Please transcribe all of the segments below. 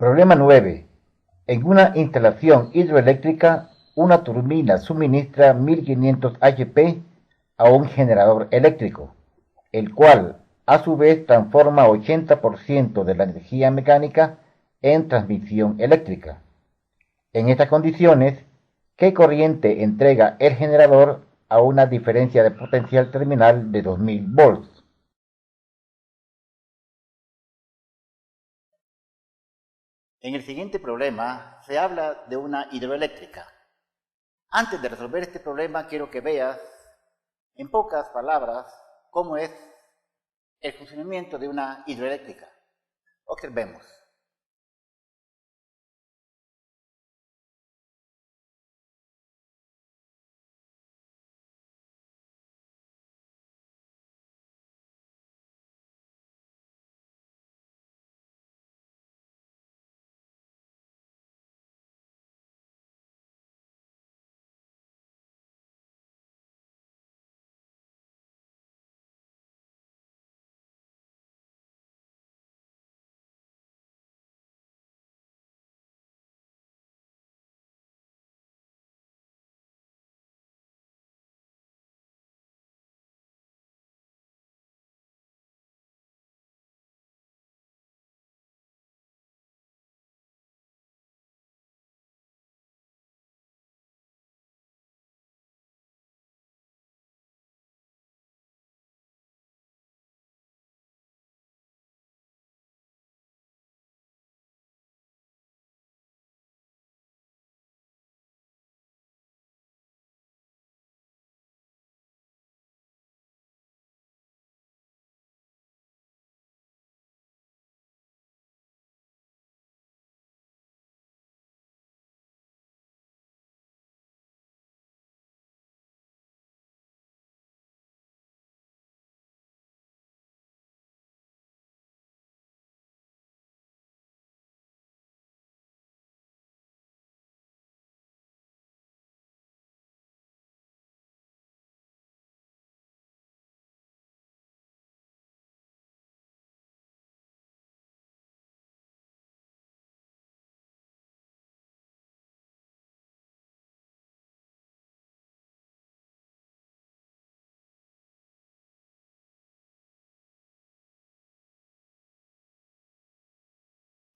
Problema 9. En una instalación hidroeléctrica, una turbina suministra 1500 HP a un generador eléctrico, el cual a su vez transforma 80% de la energía mecánica en transmisión eléctrica. En estas condiciones, ¿qué corriente entrega el generador a una diferencia de potencial terminal de 2000 volts? En el siguiente problema se habla de una hidroeléctrica. Antes de resolver este problema quiero que veas, en pocas palabras, cómo es el funcionamiento de una hidroeléctrica. Observemos.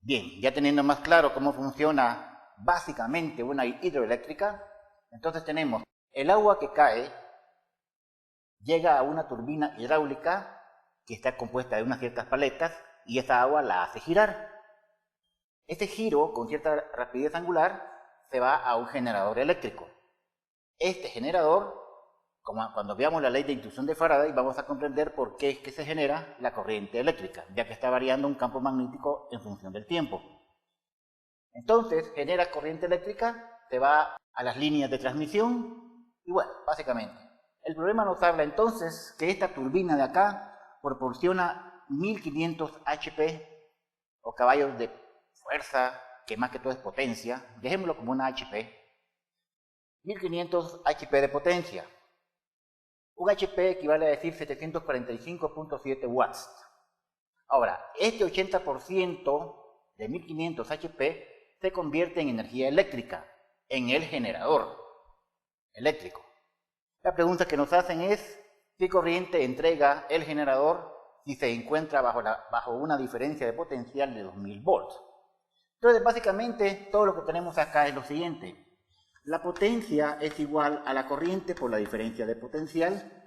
Bien, ya teniendo más claro cómo funciona básicamente una hidroeléctrica, entonces tenemos el agua que cae, llega a una turbina hidráulica que está compuesta de unas ciertas paletas y esta agua la hace girar. Este giro con cierta rapidez angular se va a un generador eléctrico. Este generador, como cuando veamos la ley de inducción de Faraday, vamos a comprender por qué es que se genera la corriente eléctrica, ya que está variando un campo magnético en función del tiempo. Entonces, genera corriente eléctrica, se va a las líneas de transmisión y bueno, básicamente. El problema nos habla entonces que esta turbina de acá proporciona 1500 HP o caballos de fuerza, que más que todo es potencia, dejémoslo como una HP. 1500 HP de potencia. Un HP equivale a decir 745.7 watts. Ahora, este 80% de 1500 HP se convierte en energía eléctrica, en el generador eléctrico. La pregunta que nos hacen es, ¿qué corriente entrega el generador si se encuentra bajo una diferencia de potencial de 2000 volts? Entonces, básicamente, todo lo que tenemos acá es lo siguiente. La potencia es igual a la corriente por la diferencia de potencial,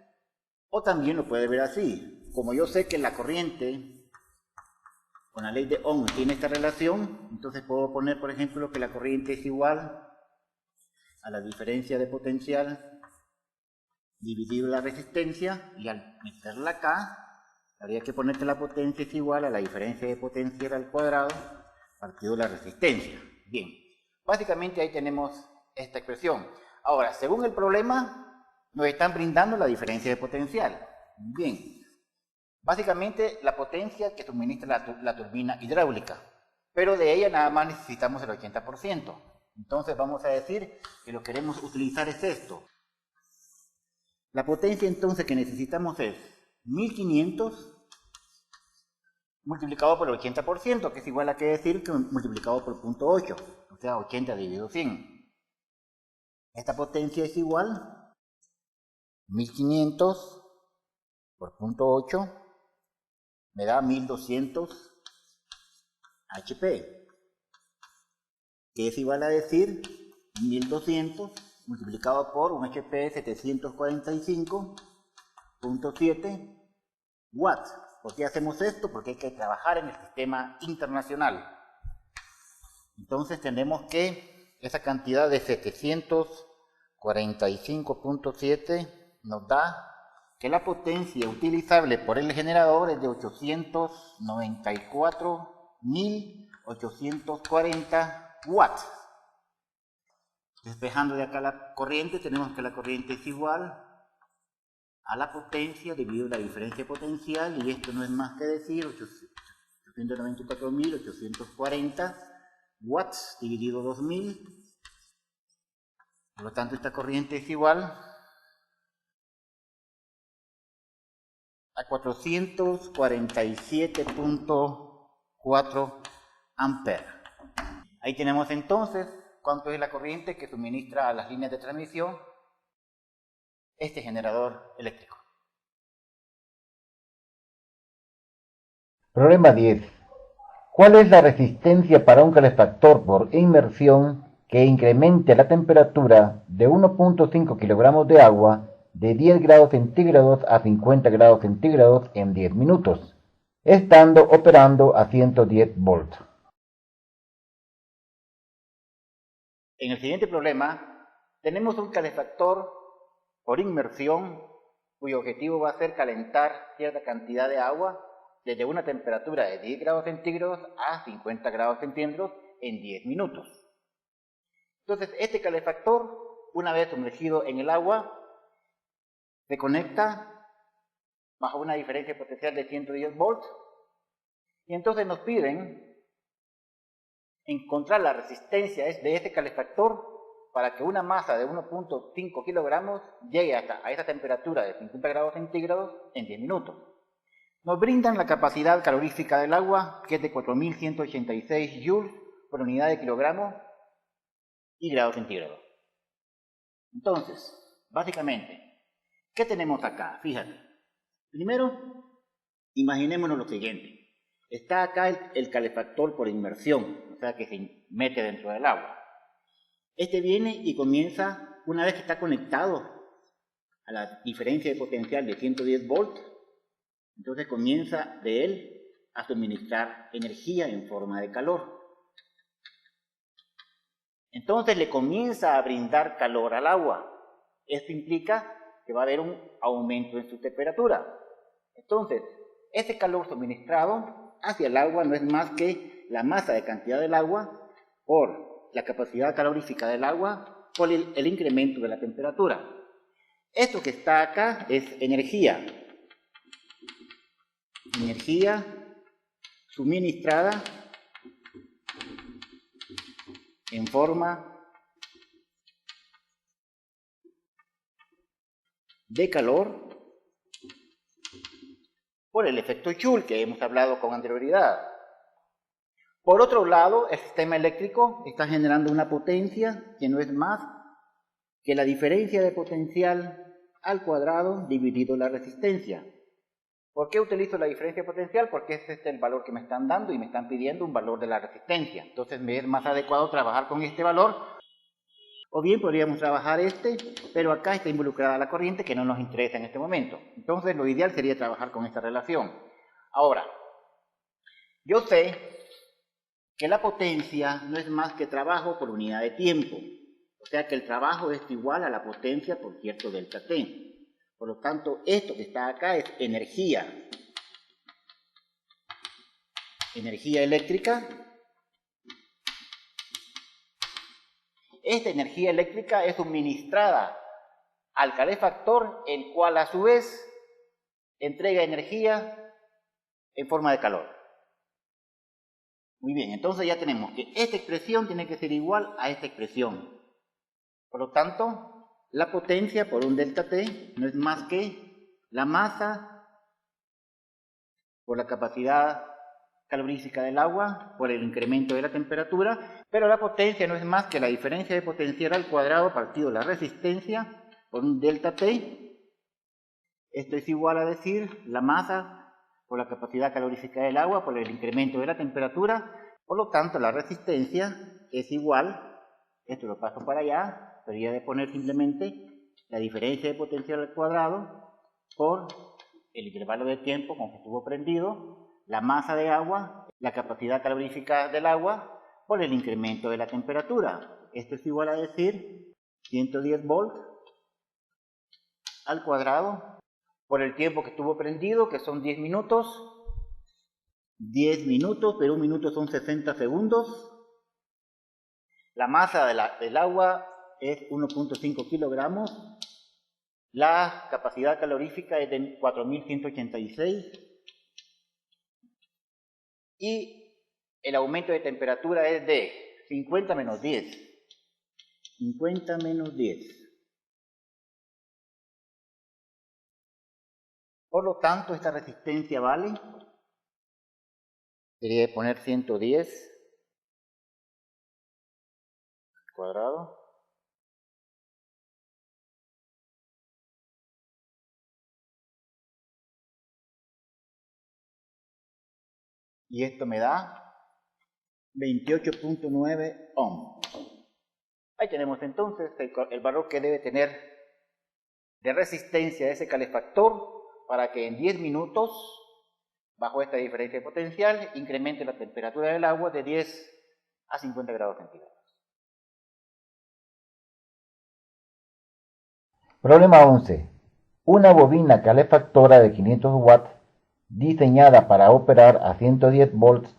o también lo puede ver así. Como yo sé que la corriente, con la ley de Ohm, tiene esta relación, entonces puedo poner, por ejemplo, que la corriente es igual a la diferencia de potencial dividido la resistencia, y al meterla acá, habría que poner que la potencia es igual a la diferencia de potencial al cuadrado partido la resistencia. Bien, básicamente ahí tenemos esta expresión. Ahora, según el problema, nos están brindando la diferencia de potencial. Bien, básicamente la potencia que suministra la turbina hidráulica, pero de ella nada más necesitamos el 80%. Entonces vamos a decir que lo que queremos utilizar es esto. La potencia entonces que necesitamos es 1500 multiplicado por el 80%, que es igual a qué decir que multiplicado por 0.8, o sea, 80 dividido 100. Esta potencia es igual a 1500 por 0.8, me da 1200 HP, que es igual a decir 1200 multiplicado por un HP 745.7 watts. ¿Por qué hacemos esto? Porque hay que trabajar en el sistema internacional. Entonces tenemos que esa cantidad de 745.7 nos da que la potencia utilizable por el generador es de 894.840 watts. Despejando de acá la corriente, tenemos que la corriente es igual a la potencia dividido la diferencia potencial, y esto no es más que decir 894.840 watts dividido 2000. Por lo tanto, esta corriente es igual a 447.4 amperes. Ahí tenemos entonces cuánto es la corriente que suministra a las líneas de transmisión este generador eléctrico. Problema 10. ¿Cuál es la resistencia para un calefactor por inmersión que incremente la temperatura de 1.5 kilogramos de agua de 10 grados centígrados a 50 grados centígrados en 10 minutos, estando operando a 110 volts? En el siguiente problema tenemos un calefactor por inmersión cuyo objetivo va a ser calentar cierta cantidad de agua desde una temperatura de 10 grados centígrados a 50 grados centígrados en 10 minutos. Entonces, este calefactor, una vez sumergido en el agua, se conecta bajo una diferencia potencial de 110 volts, y entonces nos piden encontrar la resistencia de este calefactor para que una masa de 1.5 kilogramos llegue hasta a esa temperatura de 50 grados centígrados en 10 minutos. Nos brindan la capacidad calorífica del agua, que es de 4.186 joules por unidad de kilogramo y grados centígrados. Entonces, básicamente, ¿qué tenemos acá? Fíjate. Primero, imaginémonos lo siguiente. Está acá el calefactor por inmersión, o sea que se mete dentro del agua. Este viene y comienza, una vez que está conectado a la diferencia de potencial de 110 volts, entonces comienza de él a suministrar energía en forma de calor. Entonces le comienza a brindar calor al agua. Esto implica que va a haber un aumento en su temperatura. Entonces, ese calor suministrado hacia el agua no es más que la masa de cantidad del agua por la capacidad calorífica del agua por el incremento de la temperatura. Esto que está acá es energía. Energía suministrada en forma de calor por el efecto Joule que hemos hablado con anterioridad. Por otro lado, el sistema eléctrico está generando una potencia que no es más que la diferencia de potencial al cuadrado dividido la resistencia. ¿Por qué utilizo la diferencia potencial? Porque este es el valor que me están dando y me están pidiendo un valor de la resistencia. Entonces me es más adecuado trabajar con este valor. O bien podríamos trabajar pero acá está involucrada la corriente que no nos interesa en este momento. Entonces lo ideal sería trabajar con esta relación. Ahora, yo sé que la potencia no es más que trabajo por unidad de tiempo. O sea que el trabajo es igual a la potencia por cierto delta T. Por lo tanto, esto que está acá es energía. Energía eléctrica. Esta energía eléctrica es suministrada al calefactor, el cual a su vez entrega energía en forma de calor. Muy bien, entonces ya tenemos que esta expresión tiene que ser igual a esta expresión. Por lo tanto, la potencia por un delta T no es más que la masa por la capacidad calorífica del agua por el incremento de la temperatura, pero la potencia no es más que la diferencia de potencial al cuadrado partido la resistencia por un delta T. Esto es igual a decir la masa por la capacidad calorífica del agua por el incremento de la temperatura. Por lo tanto, la resistencia es igual, esto lo paso para allá, debería de poner simplemente la diferencia de potencial al cuadrado por el intervalo de tiempo con que estuvo prendido, la masa de agua, la capacidad calorífica del agua por el incremento de la temperatura. Esto es igual a decir 110 volts al cuadrado por el tiempo que estuvo prendido, que son 10 minutos. 10 minutos, pero un minuto son 60 segundos. La masa del agua es 1.5 kilogramos. La capacidad calorífica es de 4186. Y el aumento de temperatura es de 50 menos 10. 50 menos 10. Por lo tanto, esta resistencia vale, debería poner 110 al cuadrado. Y esto me da 28.9 ohm. Ahí tenemos entonces el valor que debe tener de resistencia de ese calefactor para que en 10 minutos, bajo esta diferencia de potencial, incremente la temperatura del agua de 10 a 50 grados centígrados. Problema 11. Una bobina calefactora de 500 watts diseñada para operar a 110 volts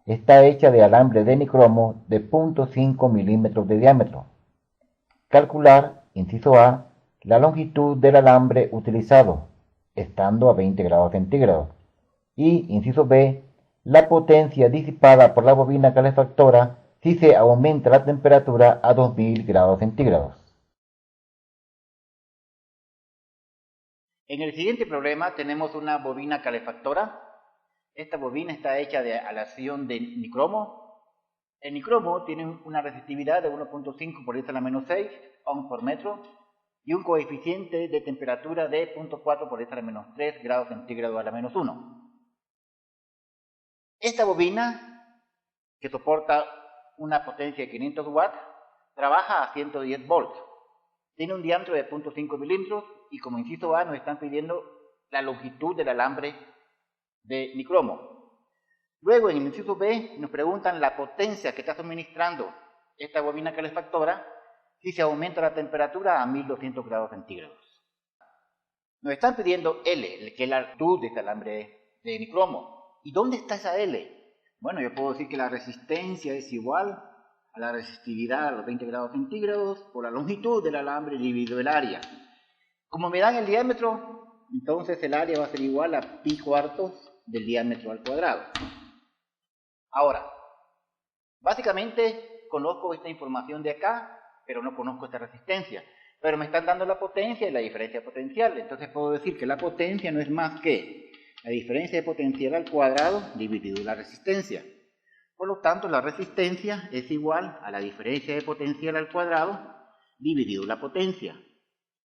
está hecha de alambre de nicromo de 0.5 milímetros de diámetro. Calcular, inciso A, la longitud del alambre utilizado, estando a 20 grados centígrados. Y, inciso B, la potencia disipada por la bobina calefactora si se aumenta la temperatura a 2000 grados centígrados. En el siguiente problema tenemos una bobina calefactora. Esta bobina está hecha de aleación de nicromo. El nicromo tiene una resistividad de 1.5 por 10 a la menos 6 ohm por metro y un coeficiente de temperatura de 0.4 por 10 a la menos 3 grados centígrados a la menos 1. Esta bobina, que soporta una potencia de 500 watts, trabaja a 110 volts. Tiene un diámetro de 0.5 milímetros y como inciso A nos están pidiendo la longitud del alambre de nicromo. Luego en el inciso B nos preguntan la potencia que está suministrando esta bobina calefactora si se aumenta la temperatura a 1200 grados centígrados. Nos están pidiendo L, que es la longitud de este alambre de nicromo. ¿Y dónde está esa L? Bueno, yo puedo decir que la resistencia es igual a la resistividad a los 20 grados centígrados por la longitud del alambre dividido el área. Como me dan el diámetro, entonces el área va a ser igual a pi cuartos del diámetro al cuadrado. Ahora, básicamente conozco esta información de acá, pero no conozco esta resistencia. Pero me están dando la potencia y la diferencia potencial. Entonces puedo decir que la potencia no es más que la diferencia de potencial al cuadrado dividido la resistencia. Por lo tanto, la resistencia es igual a la diferencia de potencial al cuadrado dividido la potencia.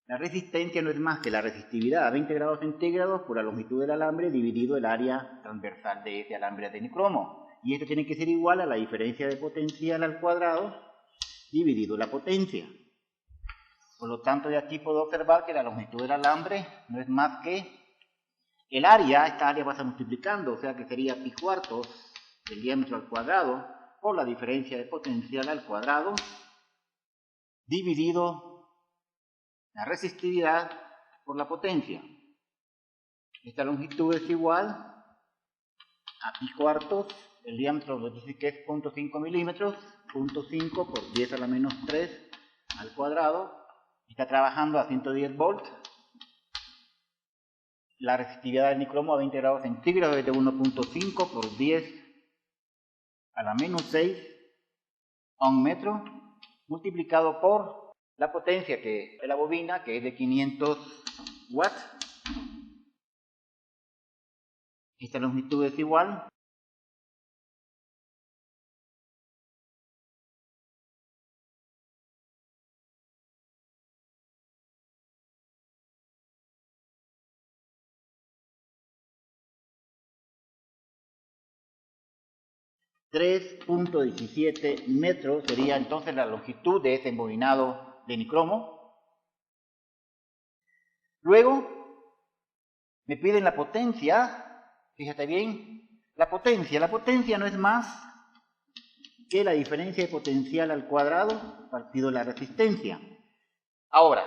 La resistencia no es más que la resistividad a 20 grados centígrados por la longitud del alambre dividido el área transversal de ese alambre de nicromo. Y esto tiene que ser igual a la diferencia de potencial al cuadrado dividido la potencia. Por lo tanto, de aquí puedo observar que la longitud del alambre no es más que el área, esta área va a estar multiplicando, o sea que sería pi cuartos del diámetro al cuadrado por la diferencia de potencial al cuadrado dividido la resistividad por la potencia. Esta longitud es igual a pi cuartos, el diámetro lo dice que es 0.5 milímetros, 0.5 por 10 a la menos 3 al cuadrado, está trabajando a 110 volts. La resistividad del nicromo a 20 grados centígrados es de 1.5 por 10 a la menos 6 ohm metro, multiplicado por la potencia que es la bobina, que es de 500 watts. Esta longitud es igual 3.17 metros sería entonces la longitud de ese embobinado de nicromo. Luego me piden la potencia. Fíjate bien, la potencia no es más que la diferencia de potencial al cuadrado partido la resistencia. Ahora,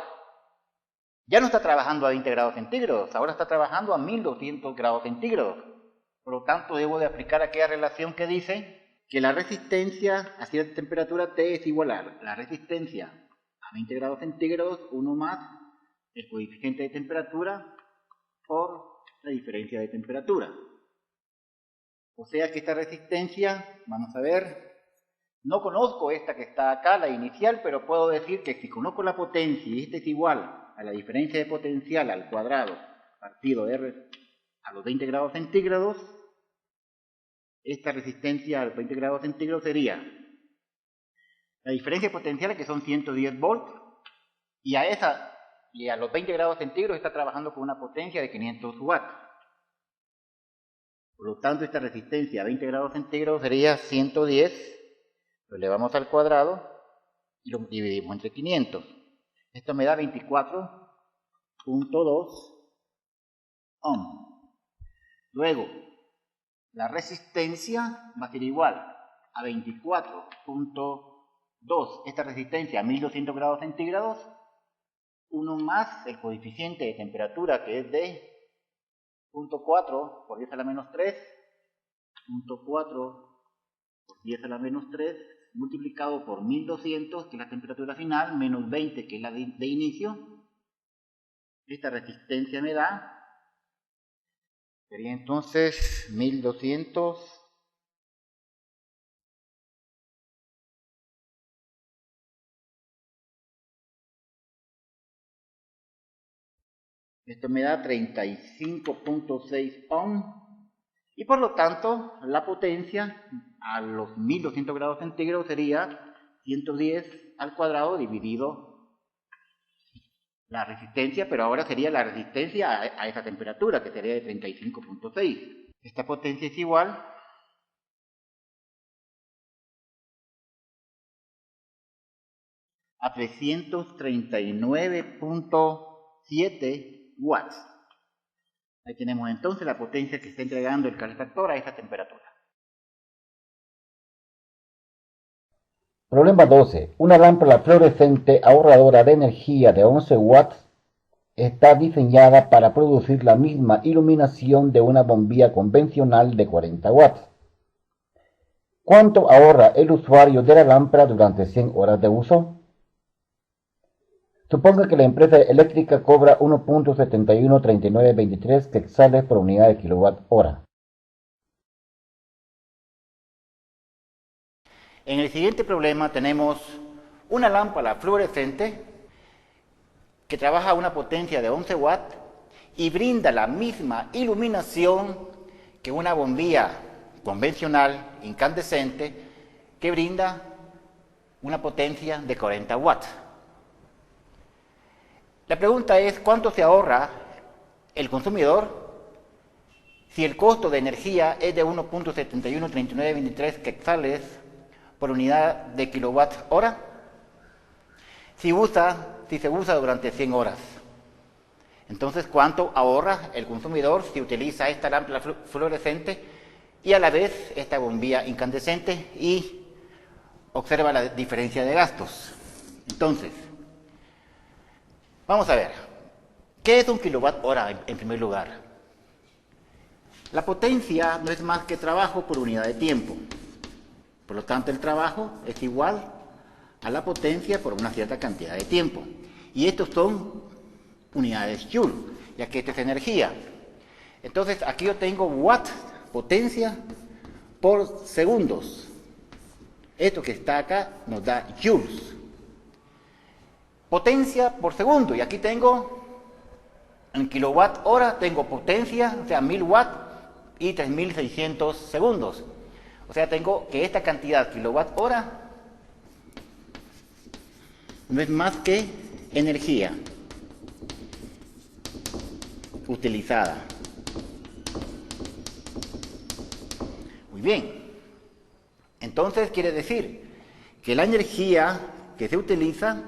ya no está trabajando a 20 grados centígrados, ahora está trabajando a 1200 grados centígrados. Por lo tanto, debo de aplicar aquella relación que dice que la resistencia a cierta temperatura T es igual a la resistencia a 20 grados centígrados, 1 más el coeficiente de temperatura por la diferencia de temperatura. O sea que esta resistencia, vamos a ver, no conozco esta que está acá, la inicial, pero puedo decir que si conozco la potencia y esta es igual a la diferencia de potencial al cuadrado partido R a los 20 grados centígrados, esta resistencia a los 20 grados centígrados sería la diferencia de potencial, que son 110 volts, y a los 20 grados centígrados está trabajando con una potencia de 500 watts. Por lo tanto, esta resistencia a 20 grados centígrados sería 110, lo elevamos al cuadrado y lo dividimos entre 500. Esto me da 24.2 ohm. Luego, la resistencia va a ser igual a 24.2, esta resistencia a 1200 grados centígrados, 1 más el coeficiente de temperatura, que es de 0.4 por 10 a la menos 3, 0.4 por 10 a la menos 3, multiplicado por 1200, que es la temperatura final, menos 20, que es la de inicio. Esta resistencia me da, sería entonces 1200 esto me da 35.6 ohm, y por lo tanto la potencia a los 1200 grados centígrados sería 110 al cuadrado dividido la resistencia, pero ahora sería la resistencia a esa temperatura, que sería de 35.6. Esta potencia es igual a 339.7 watts. Ahí tenemos entonces la potencia que está entregando el calefactor a esa temperatura. Problema 12. Una lámpara fluorescente ahorradora de energía de 11 watts está diseñada para producir la misma iluminación de una bombilla convencional de 40 watts. ¿Cuánto ahorra el usuario de la lámpara durante 100 horas de uso? Suponga que la empresa eléctrica cobra 1.713923 quetzales por unidad de kilowatt hora. En el siguiente problema tenemos una lámpara fluorescente que trabaja a una potencia de 11 watts y brinda la misma iluminación que una bombilla convencional incandescente que brinda una potencia de 40 watts. La pregunta es, ¿cuánto se ahorra el consumidor si el costo de energía es de 1.713923 quetzales por unidad de kilowatt hora? Si se usa durante 100 horas. Entonces, ¿cuánto ahorra el consumidor si utiliza esta lámpara fluorescente y a la vez esta bombilla incandescente? Y observa la diferencia de gastos. Entonces, vamos a ver, ¿qué es un kilowatt hora en primer lugar? La potencia no es más que trabajo por unidad de tiempo. Por lo tanto, el trabajo es igual a la potencia por una cierta cantidad de tiempo. Y estos son unidades Joule, ya que esta es energía. Entonces, aquí yo tengo watt, potencia, por segundos. Esto que está acá nos da joules. Potencia por segundo, y aquí tengo, en kilowatt hora, tengo potencia, o sea, 1000 watts y 3600 segundos. O sea, tengo que esta cantidad kilowatt hora no es más que energía utilizada. Muy bien. Entonces quiere decir que la energía que se utiliza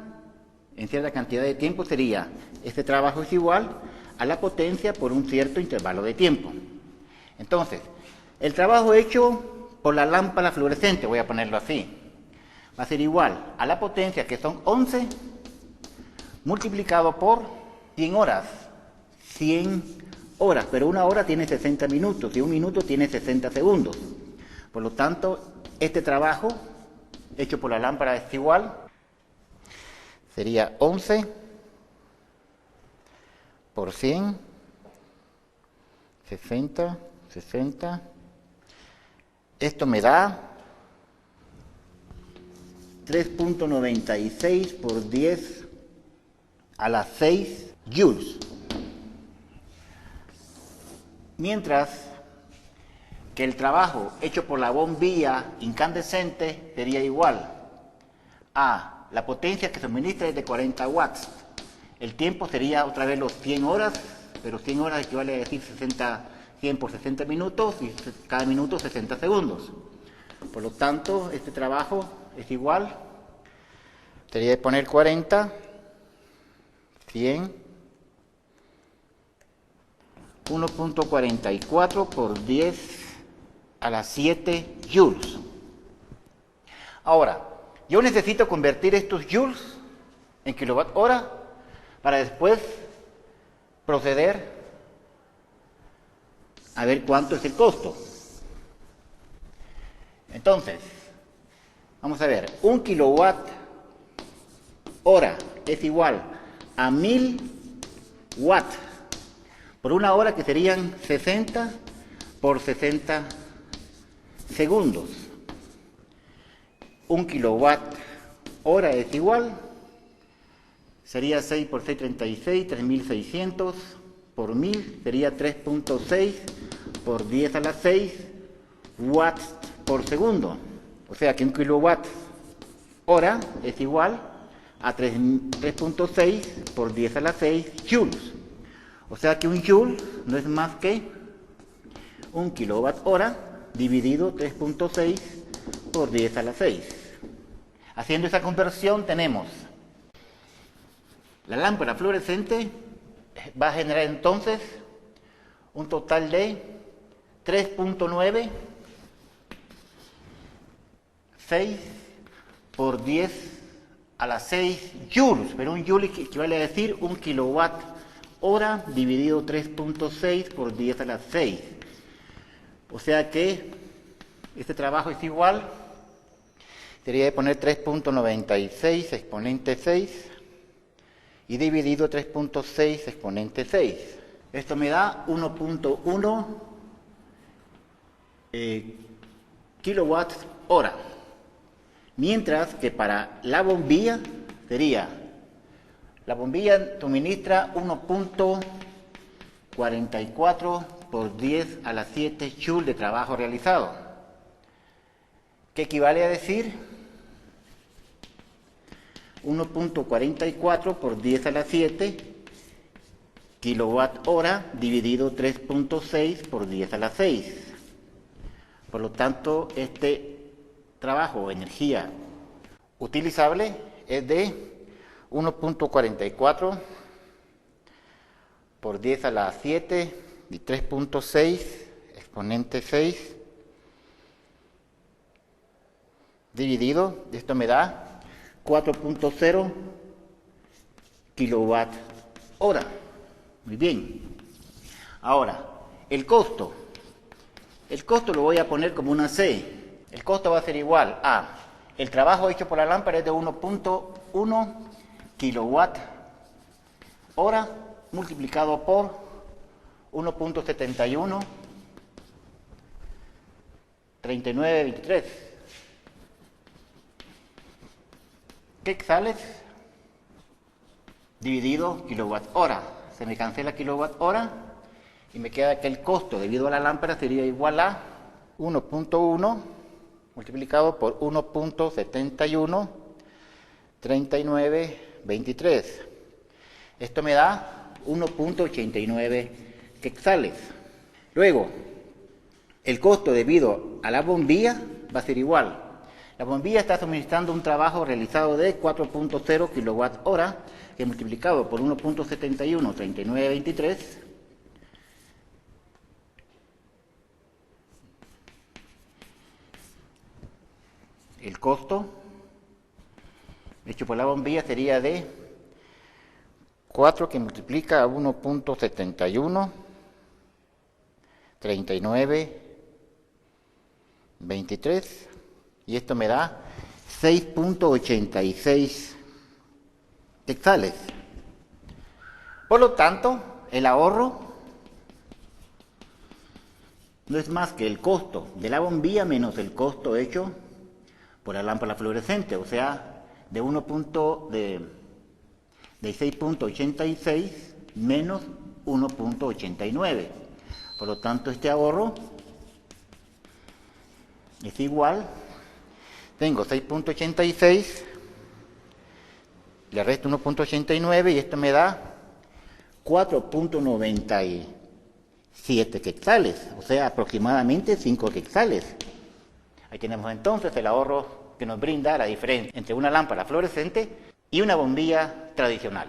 en cierta cantidad de tiempo sería, este trabajo es igual a la potencia por un cierto intervalo de tiempo. Entonces, el trabajo hecho por la lámpara fluorescente, voy a ponerlo así, va a ser igual a la potencia, que son 11, multiplicado por 100 horas. 100 horas, pero una hora tiene 60 minutos y un minuto tiene 60 segundos. Por lo tanto, este trabajo hecho por la lámpara es igual, sería 11 por 100, 60, 60. Esto me da 3.96 por 10 a las 6 joules. Mientras que el trabajo hecho por la bombilla incandescente sería igual a la potencia que suministra es de 40 watts. El tiempo sería otra vez los 100 horas, pero 100 horas equivale a decir 100 por 60 minutos y cada minuto 60 segundos. Por lo tanto, este trabajo es igual, sería de poner 40, 100, 1.44 por 10 a las 7 joules. Ahora, yo necesito convertir estos joules en kilowatt hora para después proceder a ver cuánto es el costo. Entonces, vamos a ver, 1 kilowatt hora es igual a 1000 watts por una hora, que serían 60 por 60 segundos. 1 kilowatt hora es igual, sería 6 por 6, 36, 3600 por 1000, sería 3.6 por 10 a las 6 watts por segundo. O sea que 1 kilowatt hora es igual a 3.6 por 10 a las 6 joules. O sea que un joule no es más que 1 kilowatt hora dividido 3.6 por 10 a la 6. Haciendo esa conversión tenemos la lámpara fluorescente va a generar entonces un total de 3.9 6 por 10 a la 6 joules, pero un joule equivale a decir 1 kilowatt hora dividido 3.6 por 10 a la 6. O sea que este trabajo es igual, sería de poner 3.96 exponente 6 y dividido 3.6 exponente 6. Esto me da 1.1 kilowatts hora. Mientras que para la bombilla sería, la bombilla suministra 1.44 por 10 a las 7 joules de trabajo realizado, que equivale a decir 1.44 por 10 a las 7 kilowatt hora dividido 3.6 por 10 a las 6. Por lo tanto, este trabajo o energía utilizable es de 1.44 por 10 a la 7 y 3.6 exponente 6 dividido, esto me da 4.0 kilowatt hora. Muy bien. Ahora, el costo lo voy a poner como una C. El costo va a ser igual a el trabajo hecho por la lámpara es de 1.1 kilowatt hora multiplicado por 1.71 3923 quetzales dividido kilowatt hora. Se me cancela kilowatt hora y me queda que el costo debido a la lámpara sería igual a 1.1 multiplicado por 1.71 3923. Esto me da 1.89 quetzales. Luego, el costo debido a la bombilla va a ser igual. La bombilla está suministrando un trabajo realizado de 4.0 kWh, que multiplicado por 1.71, 3923, el costo hecho por la bombilla sería de 4 que multiplica a 1.71, 39, 23, y esto me da 6.86 quetzales. Por lo tanto, el ahorro no es más que el costo de la bombilla menos el costo hecho por la lámpara fluorescente, o sea, de 6.86 menos 1.89. Por lo tanto, este ahorro es igual, tengo 6.86, le resto 1.89 y esto me da 4.97 quetzales, o sea, aproximadamente 5 quetzales. Ahí tenemos entonces el ahorro que nos brinda la diferencia entre una lámpara fluorescente y una bombilla tradicional.